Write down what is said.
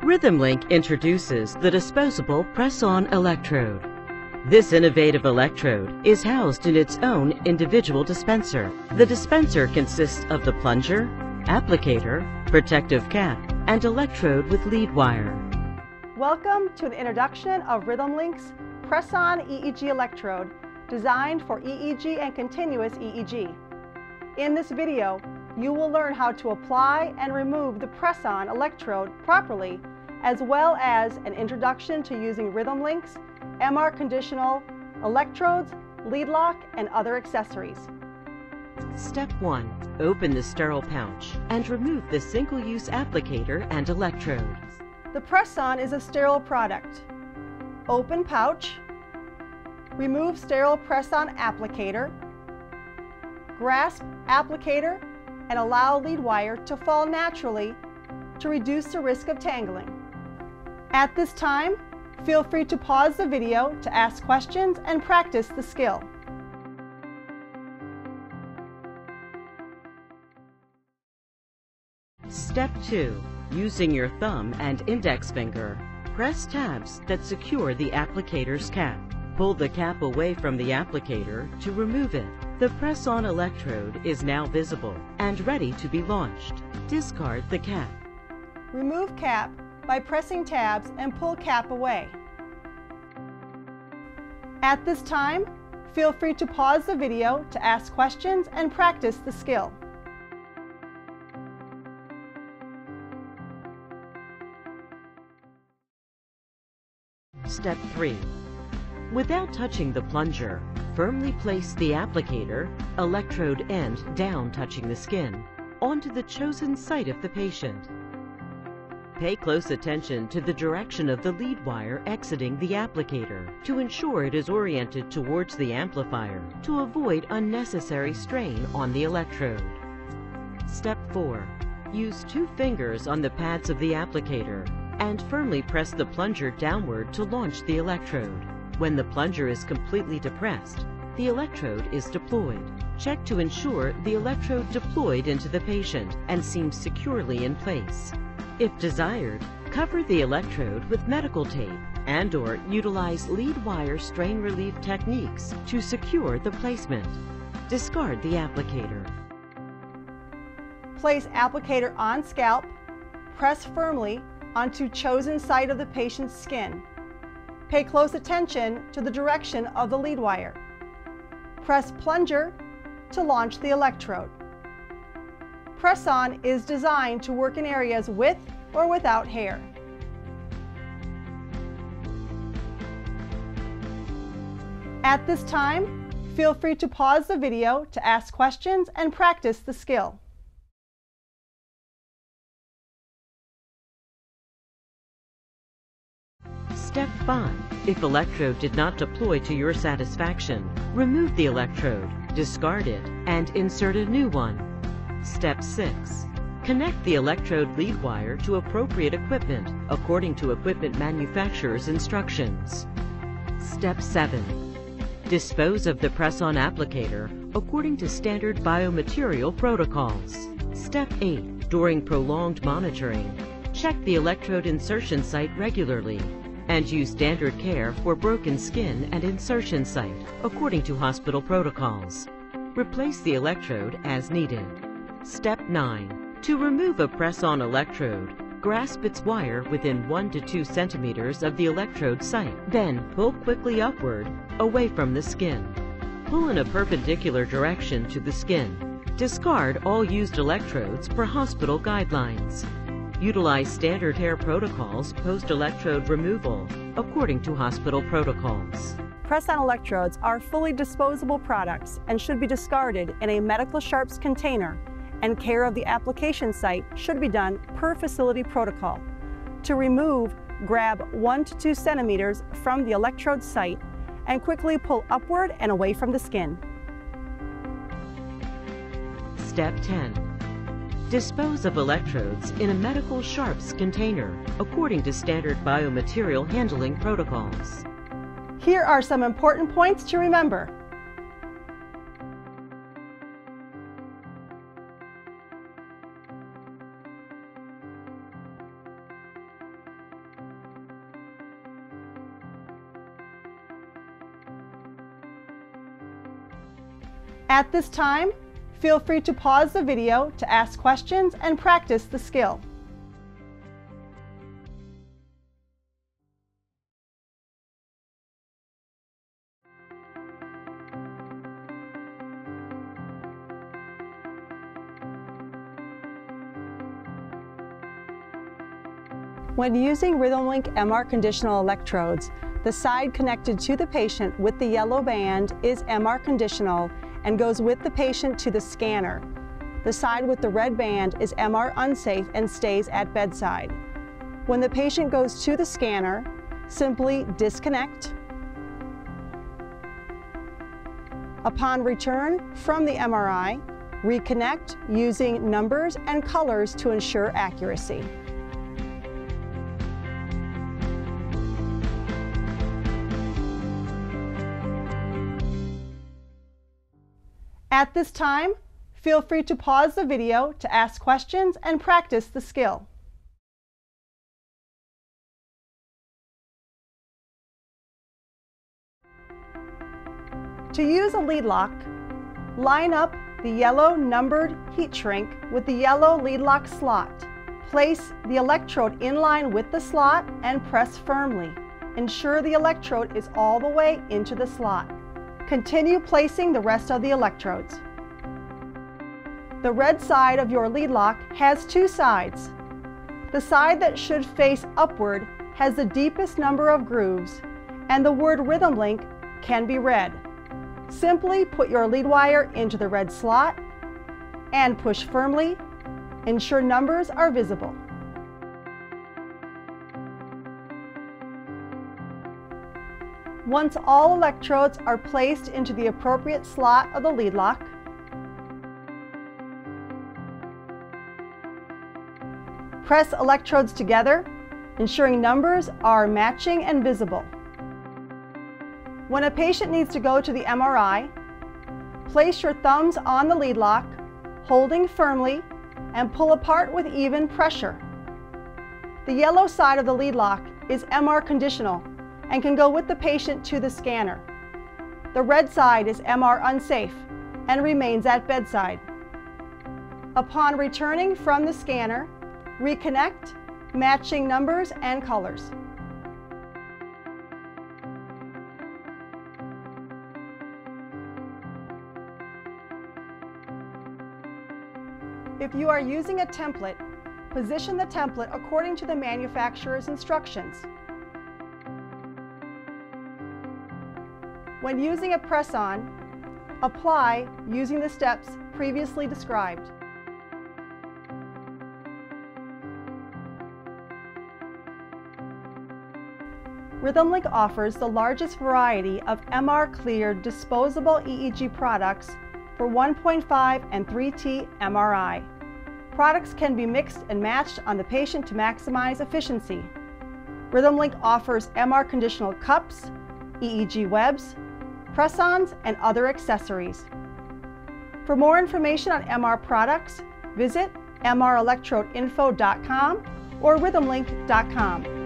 Rhythmlink introduces the disposable PressOn electrode. This innovative electrode is housed in its own individual dispenser. The dispenser consists of the plunger, applicator, protective cap, and electrode with lead wire. Welcome to the introduction of Rhythmlink's PressOn EEG electrode, designed for EEG and continuous EEG. In this video, you will learn how to apply and remove the PressOn electrode properly, as well as an introduction to using Rhythmlink's MR conditional electrodes, lead lock, and other accessories. Step 1. Open the sterile pouch and remove the single-use applicator and electrode. The PressOn is a sterile product. Open pouch, remove sterile PressOn applicator, grasp applicator, and allow lead wire to fall naturally to reduce the risk of tangling. At this time, feel free to pause the video to ask questions and practice the skill. Step 2. Using your thumb and index finger, press tabs that secure the applicator's cap. Pull the cap away from the applicator to remove it. The PressOn electrode is now visible and ready to be launched. Discard the cap. Remove cap by pressing tabs and pull cap away. At this time, feel free to pause the video to ask questions and practice the skill. Step 3. Without touching the plunger, firmly place the applicator, electrode end down touching the skin, onto the chosen site of the patient. Pay close attention to the direction of the lead wire exiting the applicator to ensure it is oriented towards the amplifier to avoid unnecessary strain on the electrode. Step 4. Use 2 fingers on the pads of the applicator and firmly press the plunger downward to launch the electrode. When the plunger is completely depressed, the electrode is deployed. Check to ensure the electrode deployed into the patient and seems securely in place. If desired, cover the electrode with medical tape and/or utilize lead wire strain relief techniques to secure the placement. Discard the applicator. Place applicator on scalp, press firmly onto chosen site of the patient's skin. Pay close attention to the direction of the lead wire. Press plunger to launch the electrode. PressOn is designed to work in areas with or without hair. At this time, feel free to pause the video to ask questions and practice the skill. Step 5. If electrode did not deploy to your satisfaction, remove the electrode, discard it, and insert a new one. Step 6. Connect the electrode lead wire to appropriate equipment according to equipment manufacturer's instructions. Step 7. Dispose of the PressOn applicator according to standard biomaterial protocols. Step 8. During prolonged monitoring, check the electrode insertion site regularly and use standard care for broken skin and insertion site according to hospital protocols. Replace the electrode as needed. Step 9. To remove a PressOn electrode, grasp its wire within 1 to 2 centimeters of the electrode site. Then pull quickly upward, away from the skin. Pull in a perpendicular direction to the skin. Discard all used electrodes per hospital guidelines. Utilize standard hair protocols post-electrode removal according to hospital protocols. PressOn electrodes are fully disposable products and should be discarded in a medical sharps container, and care of the application site should be done per facility protocol. To remove, grab 1 to 2 centimeters from the electrode site and quickly pull upward and away from the skin. Step 10. Dispose of electrodes in a medical sharps container according to standard biomaterial handling protocols. Here are some important points to remember. At this time, feel free to pause the video to ask questions and practice the skill. When using Rhythmlink MR conditional electrodes, the side connected to the patient with the yellow band is MR conditional and goes with the patient to the scanner. The side with the red band is MR unsafe and stays at bedside. When the patient goes to the scanner, simply disconnect. Upon return from the MRI, reconnect using numbers and colors to ensure accuracy. At this time, feel free to pause the video to ask questions and practice the skill. To use a lead lock, line up the yellow numbered heat shrink with the yellow lead lock slot. Place the electrode in line with the slot and press firmly. Ensure the electrode is all the way into the slot. Continue placing the rest of the electrodes. The red side of your lead lock has two sides. The side that should face upward has the deepest number of grooves, and the word Rhythmlink can be read. Simply put your lead wire into the red slot and push firmly. Ensure numbers are visible. Once all electrodes are placed into the appropriate slot of the lead lock, press electrodes together, ensuring numbers are matching and visible. When a patient needs to go to the MRI, place your thumbs on the lead lock, holding firmly, and pull apart with even pressure. The yellow side of the lead lock is MR conditional and can go with the patient to the scanner. The red side is MR unsafe and remains at bedside. Upon returning from the scanner, reconnect, matching numbers and colors. If you are using a template, position the template according to the manufacturer's instructions. When using a PressOn, apply using the steps previously described. Rhythmlink offers the largest variety of MR-cleared disposable EEG products for 1.5 and 3T MRI. Products can be mixed and matched on the patient to maximize efficiency. Rhythmlink offers MR conditional cups, EEG webs, PressOns, and other accessories. For more information on MR products, visit mrelectrodeinfo.com or rhythmlink.com.